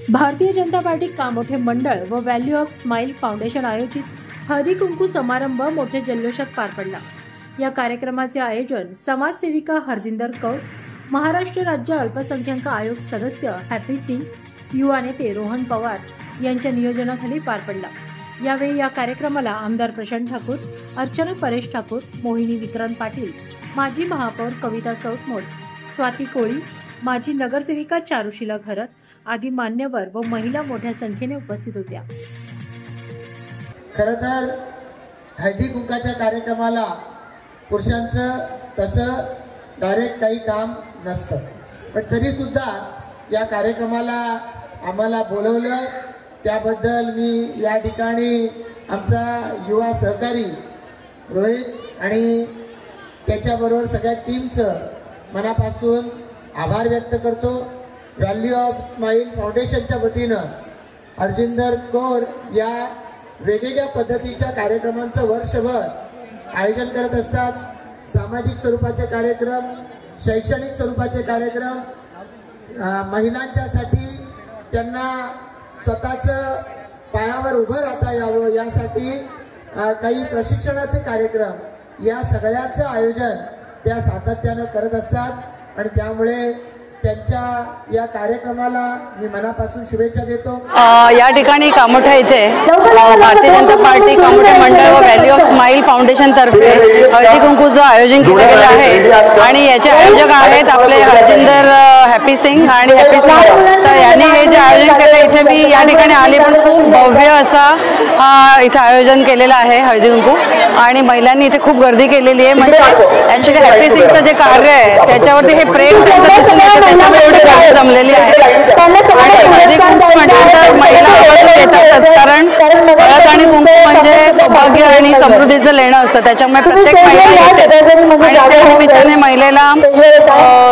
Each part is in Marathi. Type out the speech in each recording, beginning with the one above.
भारतीय जनता पार्टी कामोठे मंडळ व व्हॅल्यू ऑफ स्माइल फाउंडेशन आयोजित हळदी कुंकू समारंभ मोठे जल्लोषात पार पडला। या कार्यक्रमाचे आयोजन समाजसेविका हरजिंदर कौर, महाराष्ट्र राज्य अल्पसंख्याक आयोग सदस्य हॅपी सिंग, युवा नेते रोहन पवार यांच्या नियोजनाखाली पार पडला। यावेळी या कार्यक्रमाला आमदार प्रशांत ठाकूर, अर्चना परेश ठाकूर, मोहिनी विक्रांत पाटील, माजी महापौर कविता सौतमोड, स्वाती कोळी, माजी नगरसेविका चारुशीला घरत आदी मान्यवर व महिला मोठ्या संख्येने उपस्थित होत्या। खरं तर हळदी कुंकाच्या कार्यक्रमाला पुरुषांचं तसं डायरेक्ट काही काम नसतं, पण तरी सुद्धा या कार्यक्रमाला आम्हाला बोलवलं त्याबद्दल मी या ठिकाणी आमचा युवा सहकारी रोहित आणि त्याच्याबरोबर सगळ्या टीमचं मनापासून आभार व्यक्त करतो। व्हॅल्यू ऑफ स्माइल फाउंडेशनच्या वतीनं हरजिंदर कौर या वेगवेगळ्या पद्धतीच्या कार्यक्रमांचं वर्षभर आयोजन करत असतात। सामाजिक स्वरूपाचे कार्यक्रम, शैक्षणिक स्वरूपाचे कार्यक्रम, महिलांच्यासाठी त्यांना स्वतःचं पायावर उभं राहता यावं यासाठी काही प्रशिक्षणाचे कार्यक्रम, या सगळ्याचं आयोजन त्या सातत्यानं करत असतात आणि त्यामुळे त्यांच्या या कार्यक्रमाला मी मनापासून शुभेच्छा देतो। या ठिकाणी कामोठा येथे भारतीय जनता पार्टी कामोठे मंडळ व व्हॅल्यू ऑफ स्माइल फाउंडेशन तर्फे हळदी कुंकूचं आयोजन केलं गेलं आहे आणि याचे आयोजक आहेत आपले हरजिंदर हॅपी सिंग आणि हॅपी सिंग। तर यांनी हे जे आयोजन केलं इथे मी या ठिकाणी आले, पण खूप भव्य असा इथं आयोजन केलेलं आहे हळदी कुंकू आणि महिलांनी इथे खूप गर्दी केलेली आहे। म्हणजे ॲक्च्युली हॅपी सिंगचं जे कार्य आहे त्याच्यावरती हे प्रेम दिसून येतं, त्याच्यामुळे एवढे कार्य जमलेली आहे। हळदी कुंकू म्हटल्यानंतर महिला आवर्जून येतातच, कारण हळद आणि कुंकू म्हणजे सौभाग्य आणि समृद्धीचं लेणं असतं, त्याच्यामुळे प्रत्येक महिला येते आणि त्या निमित्ताने महिलेला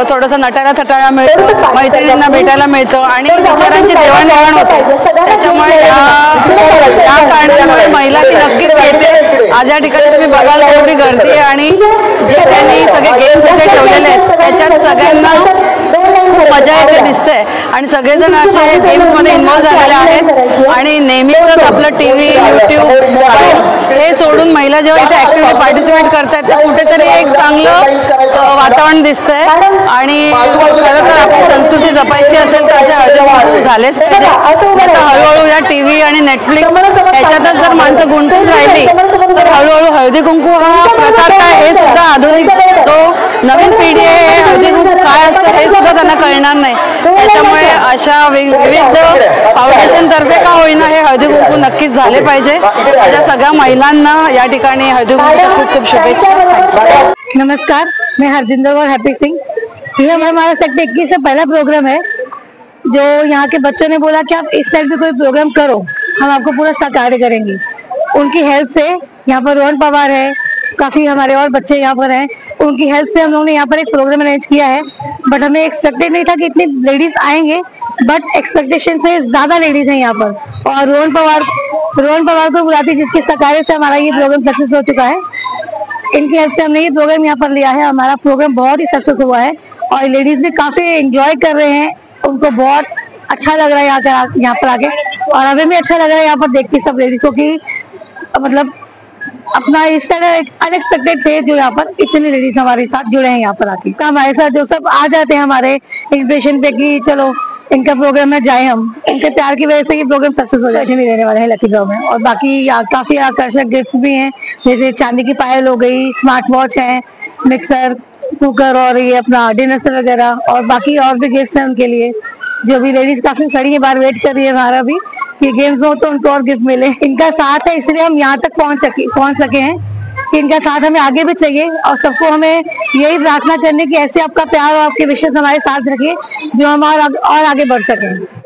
थोडंसं नटायला थटायला मिळतं, मैत्रिणींना भेटायला मिळतं आणि विचारांची देवाणघेवाण होते। त्याच्यामुळे या कारणामुळे महिला ती नक्कीच येते। आज या ठिकाणी तुम्ही बघाल एवढी गर्दी आहे आणि जे त्यांनी सगळे गेम्स असे ठेवलेले आहेत त्याच्यात सगळ्यांना खूप मजा येते दिसते आणि सगळेजण असे गेम्समध्ये इन्व्हॉल्व झालेले आहेत आणि नेहमीच आपलं टीव्ही, यूट्यूब, मोबाईल हे सोडून महिला जेव्हा इथे ऍक्टिव्हली पार्टिसिपेट करतात तर कुठेतरी एक चांगलं वातावरण दिसतंय आणि खरं तर आपली संस्कृती जपायची असेल तर अशा हळदी कुंकू झालेच पाहिजे। आता हळूहळू या टीव्ही आणि नेटफ्लिक्स याच्यातच जर माणसं गुंतून राहिली तर हळूहळू हळदी कुंकू हा प्रकार काय हे सुद्धा आधुनिक जो नवीन पिढी आहे हळदी कुंकू काय असतं हे सुद्धा त्यांना कळणार नाही। त्याच्यामुळे अशा विविध फाउंडेशन तर्फे का होईना हे हळदी कुंकू नक्कीच झाले पाहिजे। माझ्या सगळ्या महिलांना या ठिकाणी हळदी कुंकूच्या खूप खूप शुभेच्छा। नमस्कार, मैं हरजिंदर और हैप्पी सिंह। ये हमारा सेक्टर 21 से पहला प्रोग्राम है। जो यहाँ के बच्चों ने बोला कि आप इस साइड पे कोई प्रोग्राम करो, हम आपको पूरा सहकार्य करेंगे। उनकी हेल्प से यहाँ पर रोहन पवार है, काफी हमारे और बच्चे यहाँ पर हैं, उनकी हेल्प से हम लोगों ने यहाँ पर एक प्रोग्राम अरेंज किया है। बट हमें एक्सपेक्टेड नहीं था कि इतनी लेडीज आएंगे, बट एक्सपेक्टेशन से ज्यादा लेडीज हैं यहाँ पर। और रोहन पवार को बुलाती जिसके सहकार्य से हमारा ये प्रोग्राम सक्सेस हो चुका है। इनकी हेल्प से हमने ये प्रोग्राम यहाँ पर लिया है, हमारा प्रोग्राम बहुत ही सक्सेस हुआ है और लेडीज भी काफी एंजॉय कर रहे हैं, उनको बहुत अच्छा लग रहा है यहाँ पर आके और हमें भी अच्छा लग रहा है यहाँ पर देख के सब लेडीज को कि मतलब अपना इस तरह अनएक्सपेक्टेड थे जो यहाँ पर इतने लेडीज हमारे साथ जुड़े हैं यहाँ पर आके। हमारे साथ जो सब आ जाते हैं हमारे इन्विटेशन पे कि चलो इनका प्रोग्राम में जाए, हम इनके प्यार की वजह से ये प्रोग्राम सक्सेस हो जाए भी रहने वाले हैं लकी ड्रॉ में। और बाकी काफी आकर्षक गिफ्ट भी हैं, जैसे चांदी की पायल हो गई, स्मार्ट वॉच है, मिक्सर, कुकर और ये अपना डिनर सेट वगैरह और बाकी और भी गिफ्ट हैं उनके लिए। जो भी लेडीज काफी खड़ी है बाहर वेट कर रही है हमारा भी कि गेम्स हो तो उनको और गिफ्ट मिले। इनका साथ है इसलिए हम यहाँ तक पहुँच सके हैं कि इनका साथ हमें आगे भी चाहिए और सबको हमें यही प्रार्थना करने की ऐसे आपका प्यार और आपके विशेष हमारे साथ रखिए जो हम और आगे बढ़ सकें।